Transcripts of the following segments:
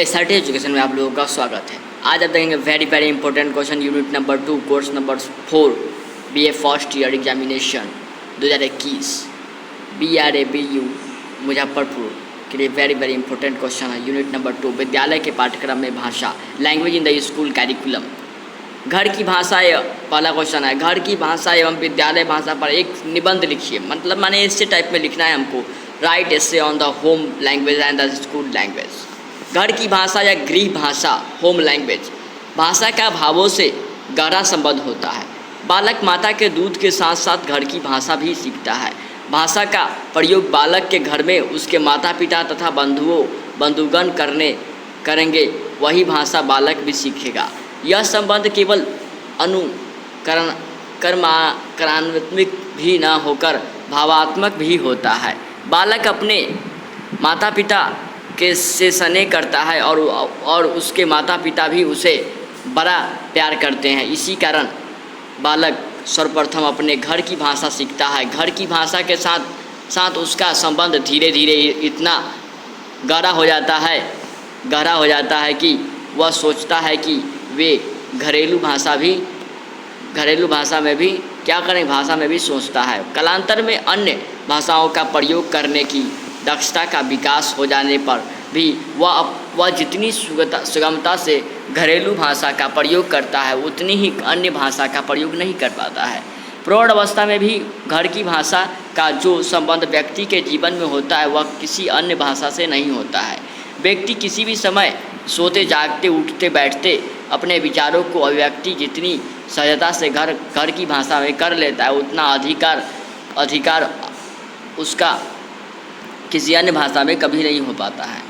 SRT education में आप लोगों का स्वागत है। आज आप देखेंगे very important question unit number 2 course number 4 BA first year examination 2021 BRABU Muzaffarpur के लिए वेरी इंपॉर्टेंट क्वेश्चन है। यूनिट नंबर 2 विद्यालय के पाठ्यक्रम में भाषा, language in the school curriculum. घर की भाषा पहला क्वेश्चन है। घर की भाषा एवं विद्यालय भाषा पर एक निबंध लिखिए। मतलब माने ऐसे टाइप में लिखना है हमको। Right essay on the home language and the school language. घर की भाषा या गृह भाषा, होम लैंग्वेज, भाषा का भावों से गहरा संबंध होता है। बालक माता के दूध के साथ साथ घर की भाषा भी सीखता है। भाषा का प्रयोग बालक के घर में उसके माता पिता तथा बंधुगण करेंगे, वही भाषा बालक भी सीखेगा। यह संबंध केवल क्रान्विक भी न होकर भावात्मक भी होता है। बालक अपने माता पिता के से स्नेह करता है और उसके माता पिता भी उसे बड़ा प्यार करते हैं। इसी कारण बालक सर्वप्रथम अपने घर की भाषा सीखता है। घर की भाषा के साथ उसका संबंध धीरे धीरे इतना गहरा हो जाता है कि वह सोचता है कि वे घरेलू भाषा में भी क्या करें, भाषा में भी सोचता है। कालांतर में अन्य भाषाओं का प्रयोग करने की दक्षता का विकास हो जाने पर भी वह जितनी सुगमता से घरेलू भाषा का प्रयोग करता है उतनी ही अन्य भाषा का प्रयोग नहीं कर पाता है। प्रौढ़ अवस्था में भी घर की भाषा का जो संबंध व्यक्ति के जीवन में होता है वह किसी अन्य भाषा से नहीं होता है। व्यक्ति किसी भी समय सोते जागते उठते बैठते अपने विचारों को अभिव्यक्ति जितनी सहजता से घर की भाषा में कर लेता है उतना अधिकार उसका किसी अन्य भाषा में कभी नहीं हो पाता है।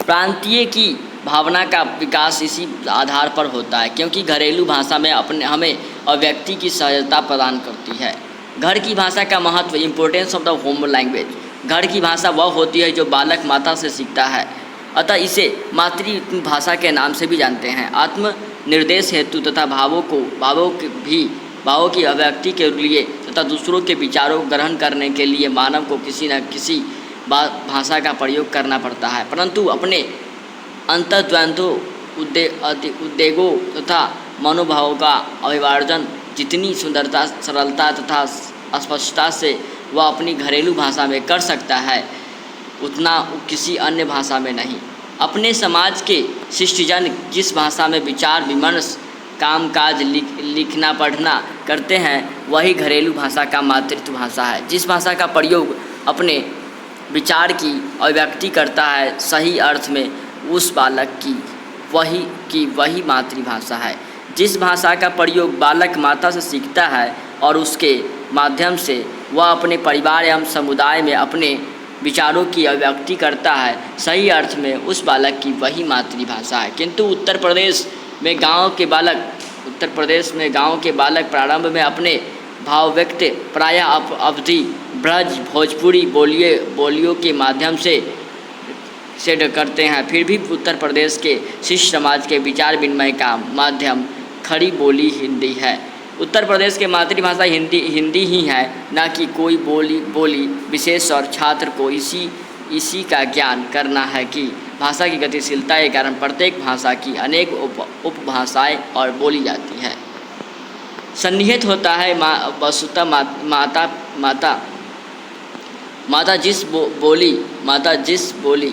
प्रांतीय की भावना का विकास इसी आधार पर होता है, क्योंकि घरेलू भाषा में हमें अभिव्यक्ति की सहजता प्रदान करती है। घर की भाषा का महत्व, importance of the home language. घर की भाषा वह होती है जो बालक माता से सीखता है, अतः इसे मातृभाषा के नाम से भी जानते हैं। आत्म निर्देश हेतु तथा भावों की अभिव्यक्ति के लिए तथा दूसरों के विचारों को ग्रहण करने के लिए मानव को किसी न किसी भाषा का प्रयोग करना पड़ता है, परंतु अपने अंतर्द्वंद्वों उद्वेगों तथा मनोभावों का अभिव्यंजन जितनी सुंदरता, सरलता तथा स्पष्टता से वह अपनी घरेलू भाषा में कर सकता है उतना किसी अन्य भाषा में नहीं। अपने समाज के शिष्टजन जिस भाषा में विचार विमर्श, कामकाज, लिखना पढ़ना करते हैं वही घरेलू भाषा का मातृत्व भाषा है। जिस भाषा का प्रयोग अपने विचार की अभिव्यक्ति करता है सही अर्थ में उस बालक की वही मातृभाषा है। जिस भाषा का प्रयोग बालक माता से सीखता है और उसके माध्यम से वह अपने परिवार एवं समुदाय में अपने विचारों की अभिव्यक्ति करता है सही अर्थ में उस बालक की वही मातृभाषा है। किंतु उत्तर प्रदेश में गांव के बालक प्रारंभ में अपने भाव व्यक्त प्रायः अवधि ब्रज भोजपुरी बोलियों के माध्यम से करते हैं। फिर भी उत्तर प्रदेश के शिष्य समाज के विचार विनिमय का माध्यम खड़ी बोली हिंदी है। उत्तर प्रदेश के मातृभाषा हिंदी ही है, न कि कोई बोली विशेष, और छात्र को इसी का ज्ञान करना है कि भाषा की गतिशीलता के कारण प्रत्येक भाषा की अनेक उपभाषाएं और बोली जाती है। सन्निहित होता है वस्तुतः माता जिस बोली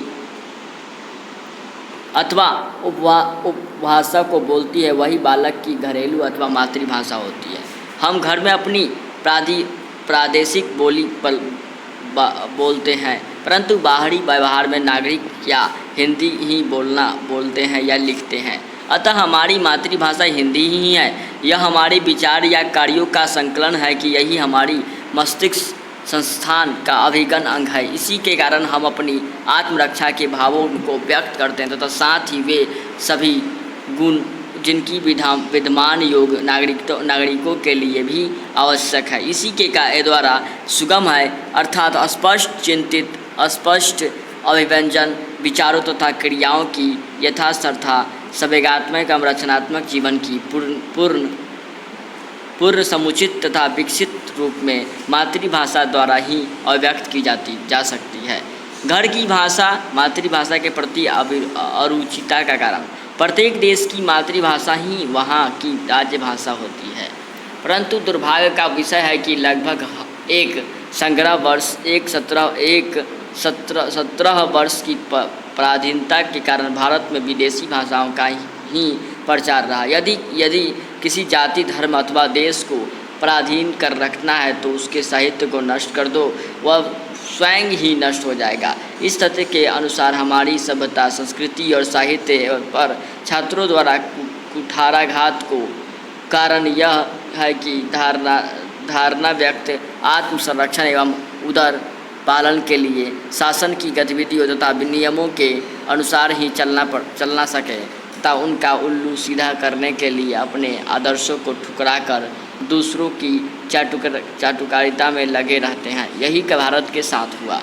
अथवा उपभाषा को बोलती है वही बालक की घरेलू अथवा मातृभाषा होती है। हम घर में अपनी प्रादेशिक बोली बोलते हैं, परंतु बाहरी व्यवहार में नागरिक या हिंदी ही बोलते हैं या लिखते हैं। अतः हमारी मातृभाषा हिंदी ही है। यह हमारे विचार या कार्यों का संकलन है कि यही हमारी मस्तिष्क संस्थान का अभिन्न अंग है। इसी के कारण हम अपनी आत्मरक्षा के भावों को व्यक्त करते हैं तथा साथ ही वे सभी गुण जिनकी विद्यमान योग नागरिकों के लिए भी आवश्यक है, इसी के द्वारा सुगम है, अर्थात स्पष्ट चिंतित, स्पष्ट अभिव्यंजन विचारों तथा क्रियाओं की यथार्थता संवेगात्मक एवं रचनात्मक जीवन की पूर्ण समुचित तथा विकसित रूप में मातृभाषा द्वारा ही अभिव्यक्त की जा सकती है। घर की भाषा मातृभाषा के प्रति अरुचिता का कारण। प्रत्येक देश की मातृभाषा ही वहाँ की राज्य भाषा होती है, परंतु दुर्भाग्य का विषय है कि लगभग एक संग्रह वर्ष एक 17 वर्ष की पराधीनता के कारण भारत में विदेशी भाषाओं का ही प्रचार रहा। यदि किसी जाति, धर्म अथवा देश को पराधीन कर रखना है तो उसके साहित्य को नष्ट कर दो, वह स्वयं ही नष्ट हो जाएगा। इस तथ्य के अनुसार हमारी सभ्यता, संस्कृति और साहित्य पर छात्रों द्वारा कुठाराघात को कारण यह है कि धारणा व्यक्त आत्म संरक्षण एवं उदर पालन के लिए शासन की गतिविधियों तथा नियमों के अनुसार ही चलना सके तथा उनका उल्लू सीधा करने के लिए अपने आदर्शों को ठुकराकर दूसरों की चाटुकारिता में लगे रहते हैं। यही भारत के साथ हुआ।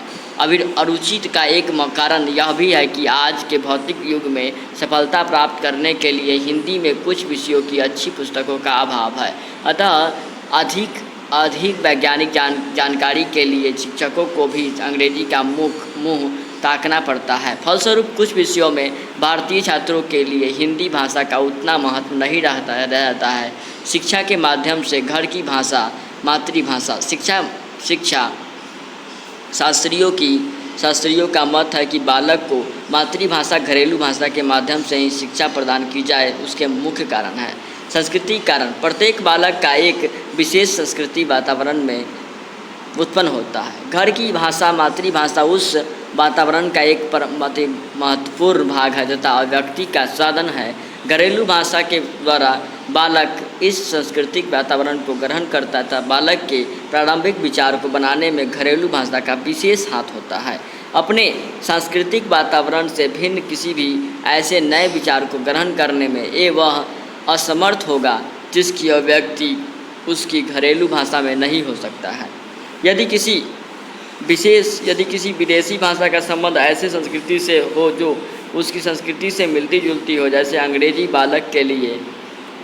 अरुचित का एक कारण यह भी है कि आज के भौतिक युग में सफलता प्राप्त करने के लिए हिंदी में कुछ विषयों की अच्छी पुस्तकों का अभाव है। अतः अधिक वैज्ञानिक जानकारी के लिए शिक्षकों को भी अंग्रेजी का मुँह ताकना पड़ता है। फलस्वरूप कुछ विषयों में भारतीय छात्रों के लिए हिंदी भाषा का उतना महत्व नहीं रहता है। शिक्षा के माध्यम से घर की भाषा मातृभाषा शिक्षा शास्त्रियों का मत है कि बालक को मातृभाषा घरेलू भाषा के माध्यम से ही शिक्षा प्रदान की जाए। उसके मुख्य कारण है संस्कृति कारण। प्रत्येक बालक का एक विशेष संस्कृति वातावरण में उत्पन्न होता है। घर की भाषा मातृभाषा उस वातावरण का एक महत्वपूर्ण भाग है तथा व्यक्ति का साधन है। घरेलू भाषा के द्वारा बालक इस सांस्कृतिक वातावरण को ग्रहण करता था। बालक के प्रारंभिक विचार को बनाने में घरेलू भाषा का विशेष हाथ होता है। अपने सांस्कृतिक वातावरण से भिन्न किसी भी ऐसे नए विचार को ग्रहण करने में वह असमर्थ होगा जिसकी अभिव्यक्ति उसकी घरेलू भाषा में नहीं हो सकता है। यदि किसी विदेशी भाषा का संबंध ऐसे संस्कृति से हो जो उसकी संस्कृति से मिलती जुलती हो, जैसे अंग्रेजी बालक के लिए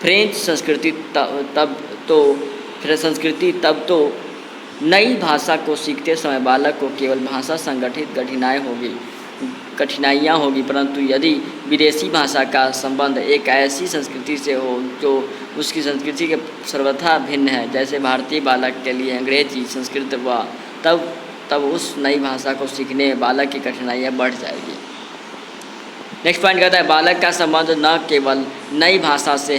फ्रेंच संस्कृति, तब तो नई भाषा को सीखते समय बालक को केवल भाषा संगठित कठिनाइयाँ होगी। परंतु यदि विदेशी भाषा का संबंध एक ऐसी संस्कृति से हो जो उसकी संस्कृति के सर्वथा भिन्न है, जैसे भारतीय बालक के लिए अंग्रेजी संस्कृत व तब उस नई भाषा को सीखने में बालक की कठिनाइयाँ बढ़ जाएगी। नेक्स्ट पॉइंट कहता है बालक का संबंध न केवल नई भाषा से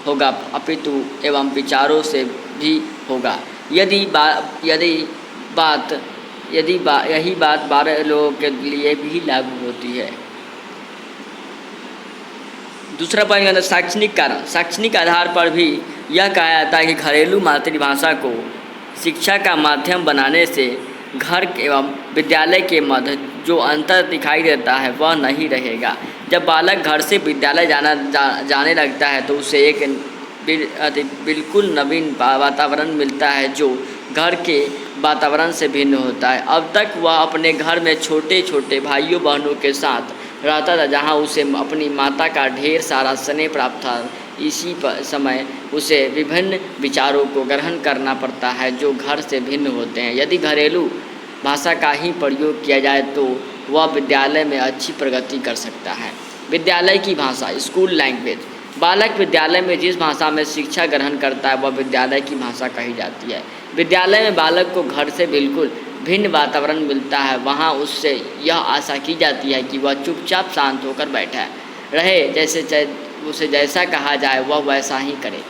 होगा अपितु एवं विचारों से भी होगा। यही बात 12 लोगों के लिए भी लागू होती है। दूसरा पॉइंट कहता है शैक्षणिक कारण। शैक्षणिक आधार पर भी यह कहा जाता है कि घरेलू मातृभाषा को शिक्षा का माध्यम बनाने से घर एवं विद्यालय के मध्य जो अंतर दिखाई देता है वह नहीं रहेगा। जब बालक घर से विद्यालय जाने लगता है तो उसे एक बिल्कुल नवीन वातावरण मिलता है जो घर के वातावरण से भिन्न होता है। अब तक वह अपने घर में छोटे छोटे भाइयों बहनों के साथ रहता था, जहां उसे अपनी माता का ढेर सारा स्नेह प्राप्त था। इसी समय उसे विभिन्न विचारों को ग्रहण करना पड़ता है जो घर से भिन्न होते हैं। यदि घरेलू भाषा का ही प्रयोग किया जाए तो वह विद्यालय में अच्छी प्रगति कर सकता है। विद्यालय की भाषा स्कूल लैंग्वेज। बालक विद्यालय में जिस भाषा में शिक्षा ग्रहण करता है वह विद्यालय की भाषा कही जाती है। विद्यालय में बालक को घर से बिल्कुल भिन्न वातावरण मिलता है। वहाँ उससे यह आशा की जाती है कि वह चुपचाप शांत होकर बैठा रहे, उसे जैसा कहा जाए वह वैसा ही करे।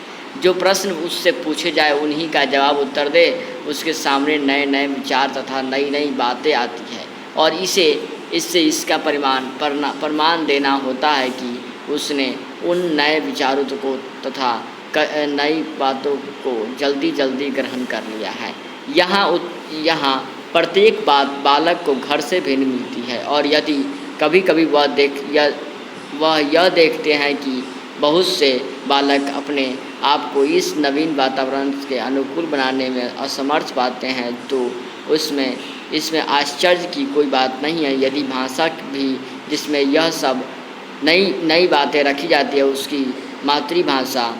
जो प्रश्न उससे पूछे जाए उन्हीं का जवाब उत्तर दे। उसके सामने नए नए विचार तथा नई नई बातें आती है और इससे इसका प्रमाण देना होता है कि उसने उन नए विचारों को तथा नई बातों को जल्दी जल्दी ग्रहण कर लिया है। यहाँ प्रत्येक बात बालक को घर से भिन्न मिलती है और यदि कभी कभी वह यह देखते हैं कि बहुत से बालक अपने आप को इस नवीन वातावरण के अनुकूल बनाने में असमर्थ पाते हैं तो इसमें आश्चर्य की कोई बात नहीं है। यदि भाषा भी जिसमें यह सब नई बातें रखी जाती है उसकी मातृभाषा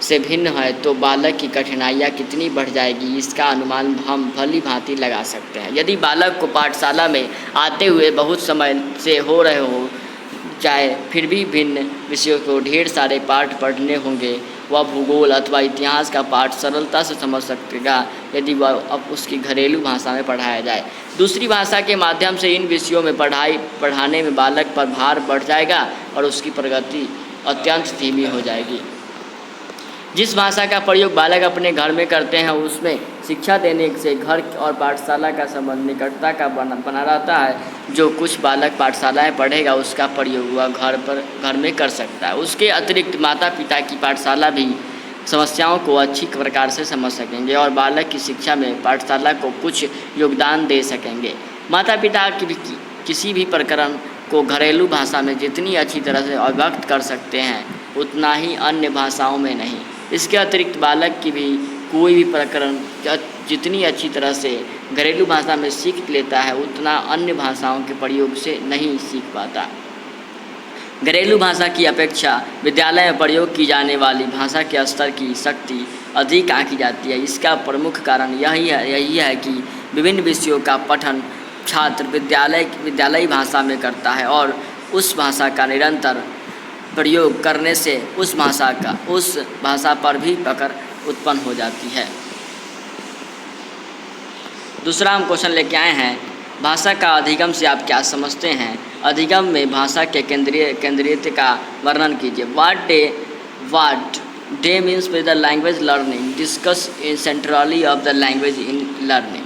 से भिन्न है तो बालक की कठिनाइयाँ कितनी बढ़ जाएगी, इसका अनुमान हम भली भांति लगा सकते हैं। यदि बालक को पाठशाला में आते हुए बहुत समय से हो रहे हो चाहे फिर भी भिन्न विषयों को ढेर सारे पाठ पढ़ने होंगे, वह भूगोल अथवा इतिहास का पाठ सरलता से समझ सकेगा यदि वह अब उसकी घरेलू भाषा में पढ़ाया जाए। दूसरी भाषा के माध्यम से इन विषयों में पढ़ाने में बालक पर भार बढ़ जाएगा और उसकी प्रगति अत्यंत धीमी हो जाएगी। जिस भाषा का प्रयोग बालक अपने घर में करते हैं उसमें शिक्षा देने से घर और पाठशाला का संबंध निकटता का बना रहता है। जो कुछ बालक पाठशालाएं पढ़ेगा उसका प्रयोग वह घर में कर सकता है। उसके अतिरिक्त माता पिता की पाठशाला भी समस्याओं को अच्छी प्रकार से समझ सकेंगे और बालक की शिक्षा में पाठशाला को कुछ योगदान दे सकेंगे। माता पिता की किसी भी प्रकरण को घरेलू भाषा में जितनी अच्छी तरह से अभिव्यक्त कर सकते हैं उतना ही अन्य भाषाओं में नहीं। इसके अतिरिक्त बालक की भी कोई भी प्रकरण जितनी अच्छी तरह से घरेलू भाषा में सीख लेता है उतना अन्य भाषाओं के प्रयोग से नहीं सीख पाता। घरेलू भाषा की अपेक्षा विद्यालय में प्रयोग की जाने वाली भाषा के स्तर की शक्ति अधिक आंकी जाती है। इसका प्रमुख कारण यही है कि विभिन्न विषयों का पठन छात्र विद्यालयी भाषा में करता है और उस भाषा का निरंतर प्रयोग करने से उस भाषा पर भी पकड़ उत्पन्न हो जाती है। दूसरा हम क्वेश्चन लेके आए हैं, भाषा का अधिगम से आप क्या समझते हैं? अधिगम में भाषा के केंद्रीयता का वर्णन कीजिए। What day means by the language learning discuss in centrally of the language in learning।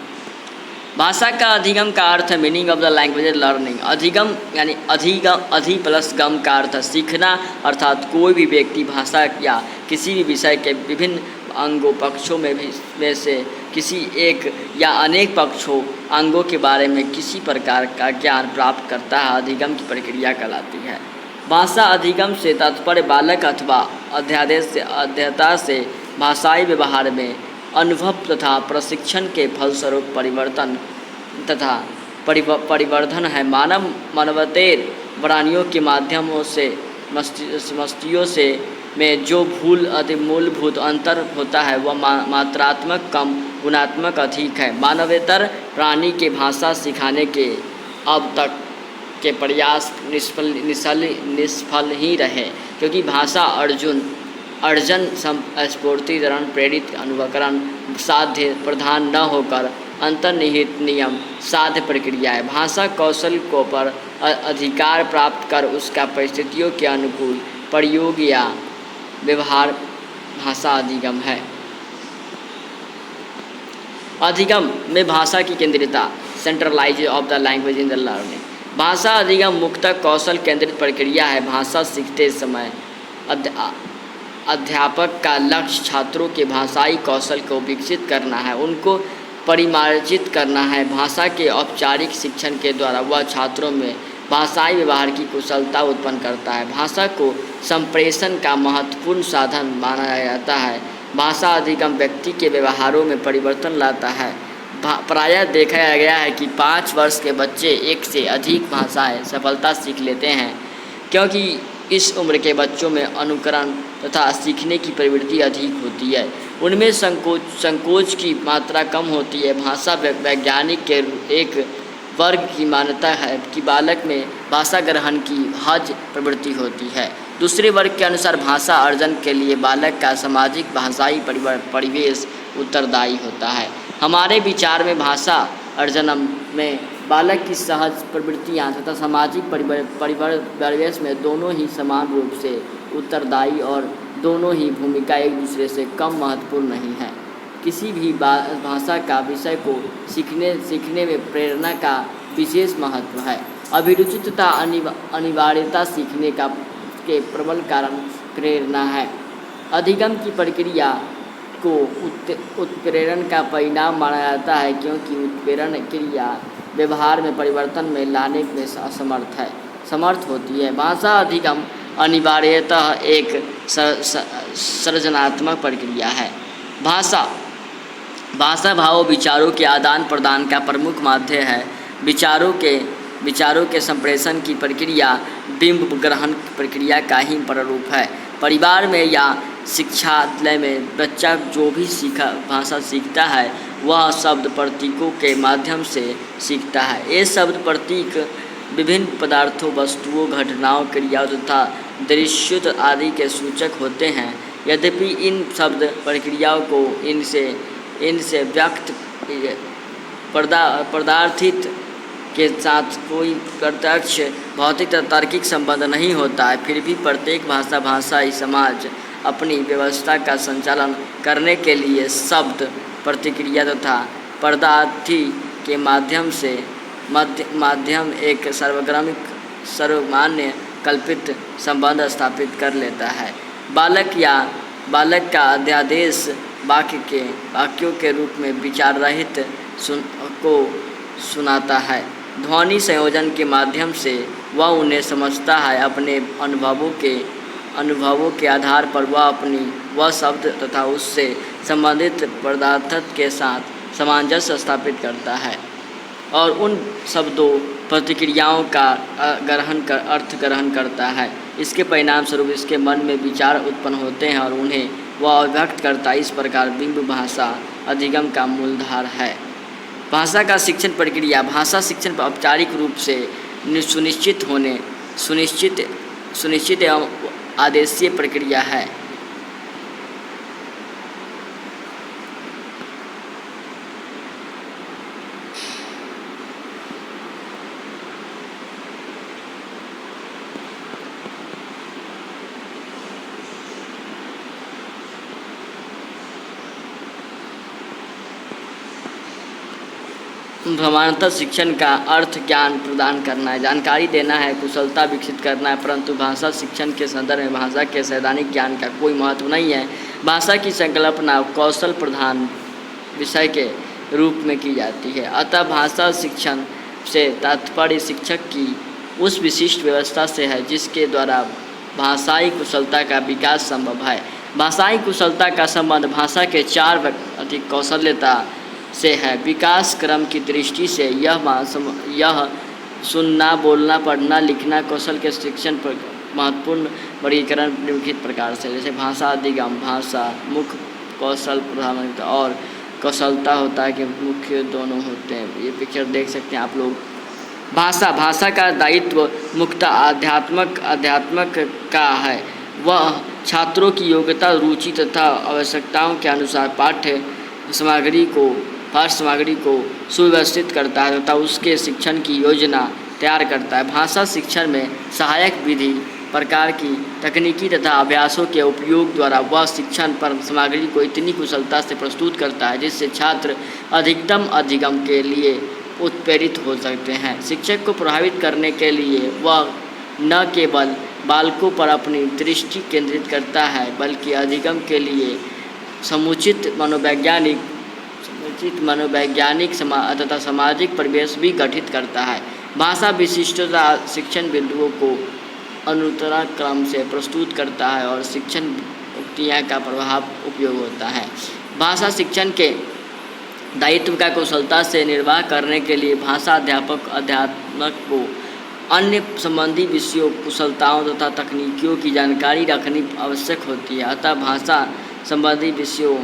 भाषा का अधिगम का अर्थ है meaning of the language learning. अधिगम यानी अधि प्लस गम का अर्थ सीखना, अर्थात कोई भी व्यक्ति भाषा या किसी भी विषय के विभिन्न अंगों पक्षों में से किसी एक या अनेक अंगों के बारे में किसी प्रकार का ज्ञान प्राप्त करता है, अधिगम की प्रक्रिया कहलाती है। भाषा अधिगम से तात्पर्य बालक अथवा अध्येता से भाषाई व्यवहार में अनुभव तथा प्रशिक्षण के फलस्वरूप परिवर्तन तथा परिवर्धन है। मानवतेर प्राणियों के माध्यमों से समष्टियों से में जो मूलभूत अंतर होता है वह मात्रात्मक कम गुणात्मक अधिक है। मानवेतर प्राणी के भाषा सिखाने के अब तक के प्रयास निष्फल ही रहे, क्योंकि भाषा अर्जन स्फूर्तिकरण प्रेरित अनुकरण साध्य प्रधान न होकर अंतर्निहित नियम साध्य प्रक्रिया है। भाषा कौशल को पर अधिकार प्राप्त कर उसका परिस्थितियों के अनुकूल प्रयोग या व्यवहार भाषा अधिगम है। अधिगम में भाषा की केंद्रितता centralise of the language in the learning. भाषा अधिगम मुख्यतः कौशल केंद्रित प्रक्रिया है। भाषा सीखते समय अध्यापक का लक्ष्य छात्रों के भाषाई कौशल को विकसित करना है, उनको परिमार्जित करना है। भाषा के औपचारिक शिक्षण के द्वारा वह छात्रों में भाषाई व्यवहार की कुशलता उत्पन्न करता है। भाषा को संप्रेषण का महत्वपूर्ण साधन माना जाता है। भाषा अधिगम व्यक्ति के व्यवहारों में परिवर्तन लाता है। प्रायः देखा गया है कि 5 वर्ष के बच्चे एक से अधिक भाषाएं सफलता सीख लेते हैं, क्योंकि इस उम्र के बच्चों में अनुकरण तथा सीखने की प्रवृत्ति अधिक होती है। उनमें संकोच की मात्रा कम होती है। भाषा वैज्ञानिक के एक वर्ग की मान्यता है कि बालक में भाषा ग्रहण की सहज प्रवृत्ति होती है। दूसरे वर्ग के अनुसार भाषा अर्जन के लिए बालक का सामाजिक भाषाई परिवेश उत्तरदायी होता है। हमारे विचार में भाषा अर्जन में बालक की सहज प्रवृत्तियाँ तथा सामाजिक परिवेश में दोनों ही समान रूप से उत्तरदायी और दोनों ही भूमिका एक दूसरे से कम महत्वपूर्ण नहीं है। किसी भी भाषा का विषय को सीखने में प्रेरणा का विशेष महत्व है। अभिरुचि तथा अनिवार्यता सीखने के प्रबल कारण प्रेरणा है। अधिगम की प्रक्रिया को उत्प्रेरण का परिणाम माना जाता है, क्योंकि उत्प्रेरण क्रिया व्यवहार में परिवर्तन में लाने में समर्थ होती है। भाषा अधिगम अनिवार्यतः एक सृजनात्मक प्रक्रिया है। भाषा भावों विचारों के आदान प्रदान का प्रमुख माध्यम है। विचारों के संप्रेषण की प्रक्रिया बिंब ग्रहण प्रक्रिया का ही प्रारूप है। परिवार में या शिक्षालय में बच्चा जो भी भाषा सीखता है वह शब्द प्रतीकों के माध्यम से सीखता है। ये शब्द प्रतीक विभिन्न पदार्थों, वस्तुओं, घटनाओं, क्रियाओं तथा दृश्यों आदि के सूचक होते हैं। यद्यपि इन शब्द प्रक्रियाओं को इनसे व्यक्त पदार्थित के साथ कोई प्रत्यक्ष भौतिक तथा तार्किक संबंध नहीं होता है, फिर भी प्रत्येक भाषाई समाज अपनी व्यवस्था का संचालन करने के लिए शब्द, प्रतिक्रिया तथा पदार्थी के माध्यम एक सर्वमान्य कल्पित संबंध स्थापित कर लेता है। बालक का अध्यादेश वाक्यों के रूप में विचार रहित को सुनाता है। ध्वनि संयोजन के माध्यम से वह उन्हें समझता है। अपने अनुभवों के आधार पर वह शब्द तथा उससे संबंधित पदार्थ के साथ सामंजस्य स्थापित करता है और उन शब्दों प्रतिक्रियाओं का अर्थ ग्रहण करता है। इसके परिणाम स्वरूप इसके मन में विचार उत्पन्न होते हैं और उन्हें वह अभिव्यक्त करता है। इस प्रकार बिंब भाषा अधिगम का मूलधार है। भाषा का शिक्षण प्रक्रिया भाषा शिक्षण औपचारिक रूप से सुनिश्चित एवं आदेशीय प्रक्रिया है। सामान्यतः शिक्षण का अर्थ ज्ञान प्रदान करना है, जानकारी देना है, कुशलता विकसित करना है, परंतु भाषा शिक्षण के संदर्भ में भाषा के सैद्धांतिक ज्ञान का कोई महत्व नहीं है। भाषा की संकल्पना कौशल प्रधान विषय के रूप में की जाती है। अतः भाषा शिक्षण से तात्पर्य शिक्षक की उस विशिष्ट व्यवस्था से है जिसके द्वारा भाषाई कुशलता का विकास संभव है। भाषाई कुशलता का संबंध भाषा के 4 अधिक कौशल्यता से है। विकास क्रम की दृष्टि से यह सुनना, बोलना, पढ़ना, लिखना कौशल के शिक्षण पर महत्वपूर्ण वर्गीकरण निम्नलिखित प्रकार से, जैसे भाषा अधिगम, भाषा मुख्य कौशल प्रधान और कौशलता होता है कि मुख्य दोनों होते हैं। ये पिक्चर देख सकते हैं आप लोग। भाषा का दायित्व मुख्यतः अध्यात्मक का है। वह छात्रों की योग्यता, रुचि तथा आवश्यकताओं के अनुसार पाठ्य सामग्री को सुव्यवस्थित करता है तथा उसके शिक्षण की योजना तैयार करता है। भाषा शिक्षण में सहायक विधि प्रकार की तकनीकी तथा अभ्यासों के उपयोग द्वारा वह शिक्षण पर सामग्री को इतनी कुशलता से प्रस्तुत करता है जिससे छात्र अधिकतम अधिगम के लिए उत्प्रेरित हो सकते हैं। शिक्षक को प्रभावित करने के लिए वह न केवल बालकों पर अपनी दृष्टि केंद्रित करता है बल्कि अधिगम के लिए समुचित मनोवैज्ञानिक तथा सामाजिक परिवेश भी गठित करता है। भाषा विशिष्टता शिक्षण बिंदुओं को अनुत्तरण क्रम से प्रस्तुत करता है और शिक्षण उक्तियाँ का प्रभाव उपयोग होता है। भाषा शिक्षण के दायित्व का कुशलता से निर्वाह करने के लिए भाषा अध्यापक को अन्य संबंधी विषयों, कुशलताओं तथा तकनीकियों की जानकारी रखनी आवश्यक होती है। अतः भाषा संबंधी विषयों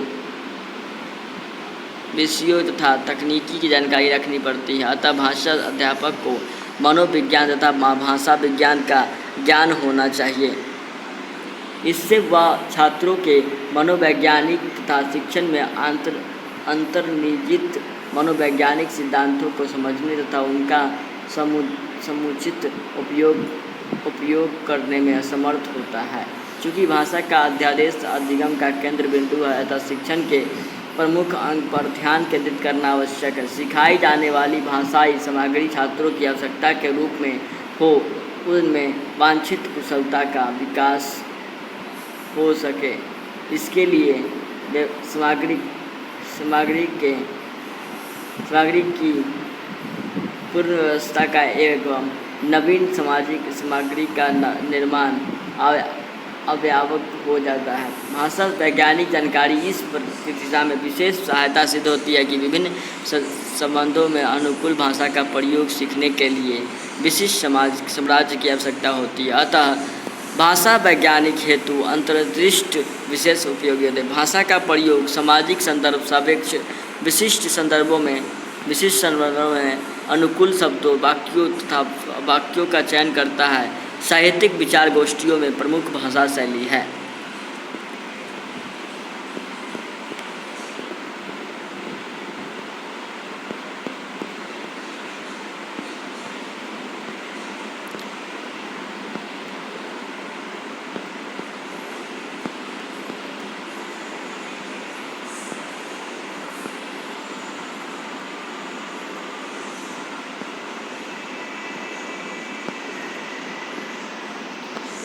तथा तकनीकी की जानकारी रखनी पड़ती है। अतः भाषा अध्यापक को मनोविज्ञान तथा भाषा विज्ञान का ज्ञान होना चाहिए। इससे वह छात्रों के मनोवैज्ञानिक तथा शिक्षण में अंतर्निहित मनोवैज्ञानिक सिद्धांतों को समझने तथा उनका समुचित उपयोग करने में असमर्थ होता है। चूँकि भाषा का अध्यादेश अधिगम का केंद्र बिंदु है अतः शिक्षण के प्रमुख अंग पर ध्यान केंद्रित करना आवश्यक है। सिखाई जाने वाली भाषाई सामग्री छात्रों की आवश्यकता के रूप में हो, उनमें वांछित कुशलता का विकास हो सके। इसके लिए सामग्री की पूर्ण व्यवस्था का एवं नवीन सामाजिक सामग्री का निर्माण अव्यापक हो जाता है। भाषा वैज्ञानिक जानकारी इस दिशा में विशेष सहायता सिद्ध होती है कि विभिन्न संबंधों में अनुकूल भाषा का प्रयोग सीखने के लिए विशिष्ट साम्राज्य की आवश्यकता होती है। अतः भाषा वैज्ञानिक हेतु अंतर्दृष्ट विशेष उपयोगी होते हैं। भाषा का प्रयोग सामाजिक संदर्भ सापेक्ष विशिष्ट संदर्भों में अनुकूल शब्दों वाक्यों तथा वाक्यों का चयन करता है। साहित्यिक विचार गोष्ठियों में प्रमुख भाषा शैली है।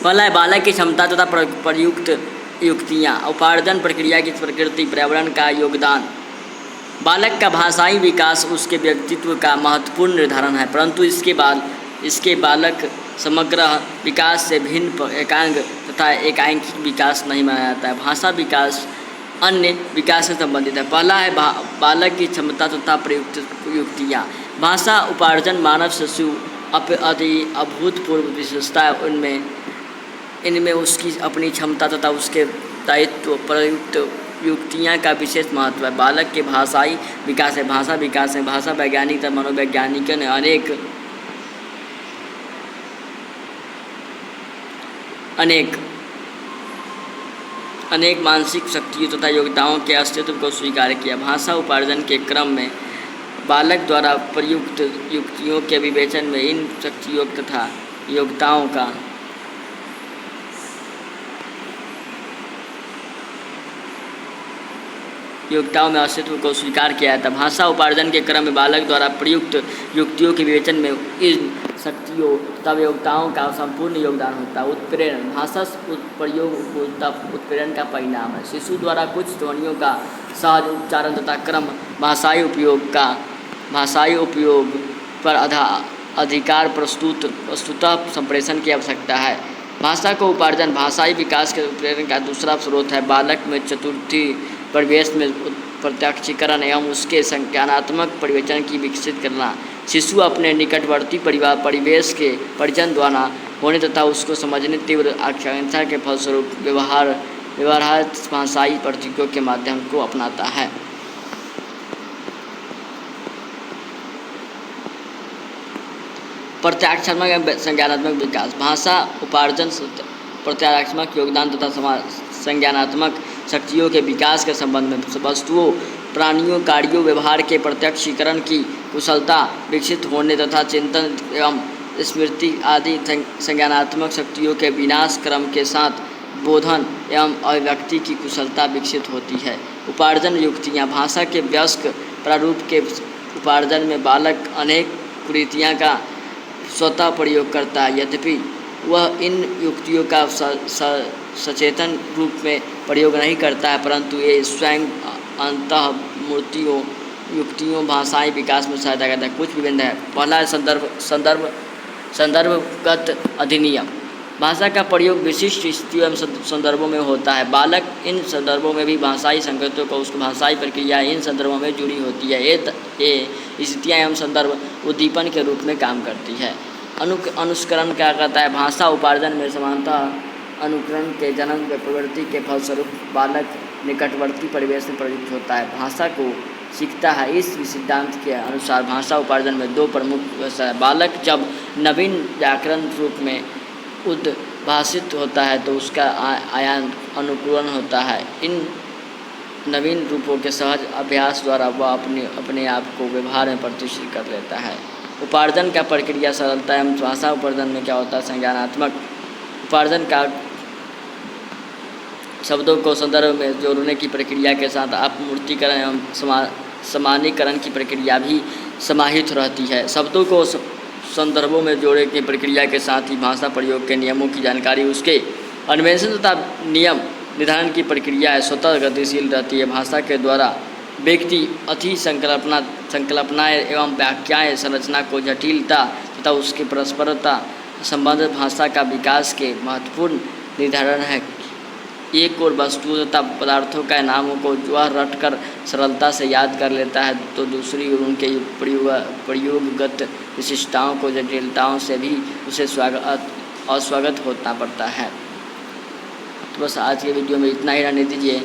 पहला है बालक की क्षमता तथा प्रयुक्त युक्तियाँ। उपार्जन प्रक्रिया की प्रकृति पर्यावरण का योगदान। बालक का भाषाई विकास उसके व्यक्तित्व का महत्वपूर्ण निर्धारण है, परंतु इसके बालक समग्र विकास से भिन्न एकांग तथा एकांकिक विकास नहीं माना जाता है। भाषा विकास अन्य विकास से संबंधित है। पहला है बालक की क्षमता तथा प्रयुक्त युक्तियाँ। भाषा उपार्जन मानव शिशु अति अभूतपूर्व विशेषता है। इनमें उसकी अपनी क्षमता तथा उसके दायित्व प्रयुक्त युक्तियाँ का विशेष महत्व है। बालक के भाषाई विकास है। भाषा विकास में भाषा वैज्ञानिक तथा मनोवैज्ञानिकों ने अनेक मानसिक शक्तियों तथा योग्यताओं के अस्तित्व को स्वीकार किया। भाषा उपार्जन के क्रम में बालक द्वारा प्रयुक्त युक्तियों के विवेचन में इन शक्तियों तथा योग्यताओं में अस्तित्व को स्वीकार किया जाता है। भाषा उपार्जन के क्रम में बालक द्वारा प्रयुक्त युक्तियों के विवेचन में इन शक्तियों तथा योग्यताओं का संपूर्ण योगदान होता है। उत्प्रेरण। भाषा प्रयोग उत्प्रेरण का परिणाम है। शिशु द्वारा कुछ ध्वनियों का सहज उच्चारण तथा क्रम भाषाई उपयोग पर अधिकार प्रस्तुतः संप्रेषण की आवश्यकता है। भाषा को उपार्जन भाषाई विकास के उत्प्रेरण का दूसरा स्रोत है। बालक में चतुर्थी परिवेश में प्रत्यक्षीकरण एवं उसके संज्ञानात्मक परिवेचन की विकसित करना। शिशु अपने निकटवर्ती परिवेश के परिचय द्वारा होने तथा उसको समझने तीव्र आकांक्षा के फलस्वरूप व्यवहार भाषाई प्रतीकों के माध्यम को अपनाता है। प्रत्याक्षात्मक एवं संज्ञानात्मक विकास। भाषा उपार्जन प्रत्याक्षात्मक योगदान तथा संज्ञानात्मक शक्तियों के विकास के संबंध में वस्तुओं प्राणियों कार्यों व्यवहार के प्रत्यक्षीकरण की कुशलता विकसित होने तथा चिंतन एवं स्मृति आदि संज्ञानात्मक शक्तियों के विनाश क्रम के साथ बोधन एवं अभिव्यक्ति की कुशलता विकसित होती है। उपार्जन युक्तियाँ। भाषा के वयस्क प्रारूप के उपार्जन में बालक अनेक कुरीतियाँ का स्वतः प्रयोग करता है, यद्यपि वह इन युक्तियों का सचेतन रूप में प्रयोग नहीं करता है, परंतु ये स्वयं अंतःमूर्तियों युक्तियों भाषाई विकास में सहायता करता है। कुछ विभिन्न है। पहला है संदर्भगत अधिनियम। भाषा का प्रयोग विशिष्ट स्थितियों एवं संदर्भों में होता है। बालक इन संदर्भों में भी भाषाई संकेतों को उसकी भाषाई प्रक्रिया इन संदर्भों में जुड़ी होती है। ये स्थितियाँ एवं संदर्भ उद्दीपन के रूप में काम करती है। अनुष्करण क्या कहता है? भाषा उपार्जन में समानतः अनुकरण के जन्म के प्रवृत्ति के फलस्वरूप बालक निकटवर्ती परिवेश में प्रयुक्त होता है, भाषा को सीखता है। इस सिद्धांत के अनुसार भाषा उपार्जन में दो प्रमुख व्यवसाय है। बालक जब नवीन व्याकरण रूप में उद्भाषित होता है तो उसका आयान अनुकूलन होता है। इन नवीन रूपों के सहज अभ्यास द्वारा वह अपने आप को व्यवहार में प्रतिष्ठित कर लेता है। उपार्जन का प्रक्रिया सरलता एवं भाषा उपार्जन में क्या होता है? संज्ञानात्मक उपार्जन का शब्दों को संदर्भ में जोड़ने की प्रक्रिया के साथ अपमूर्तीकरण एवं समानीकरण की प्रक्रिया भी समाहित रहती है। शब्दों को संदर्भों में जोड़ने की प्रक्रिया के साथ ही भाषा प्रयोग के नियमों की जानकारी उसके अन्वेषण तथा नियम निर्धारण की प्रक्रिया है स्वतः गतिशील रहती है। भाषा के द्वारा व्यक्ति अति संकल्पनाएँ एवं व्याख्याएँ संरचना को जटिलता तथा उसकी परस्परता संबंध भाषा का विकास के महत्वपूर्ण निर्धारण है। एक और वस्तुओं तथा पदार्थों का नामों को वह रटकर सरलता से याद कर लेता है तो दूसरी ओर उनके प्रयोगगत विशिष्टताओं को जटिलताओं से भी उसे और स्वागत होना पड़ता है। तो बस आज के वीडियो में इतना ही रहने दीजिए।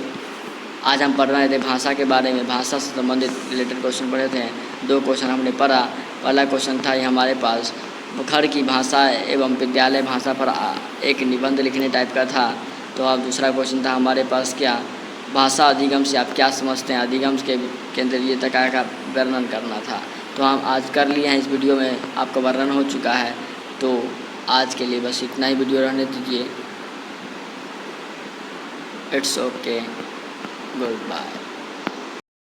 आज हम पढ़ रहे थे भाषा के बारे में, भाषा से संबंधित रिलेटेड क्वेश्चन पढ़े थे। 2 क्वेश्चन हमने पढ़ा। पहला क्वेश्चन था ये हमारे पास घर की भाषा एवं विद्यालय भाषा पर एक निबंध लिखने टाइप का था। तो अब दूसरा क्वेश्चन था हमारे पास क्या भाषा अधिगम से आप क्या समझते हैं, अधिगम के केंद्रीयता का वर्णन करना था। तो हम आज कर लिए हैं, इस वीडियो में आपका वर्णन हो चुका है। तो आज के लिए बस इतना ही वीडियो रहने दीजिए। It's okay, good bye.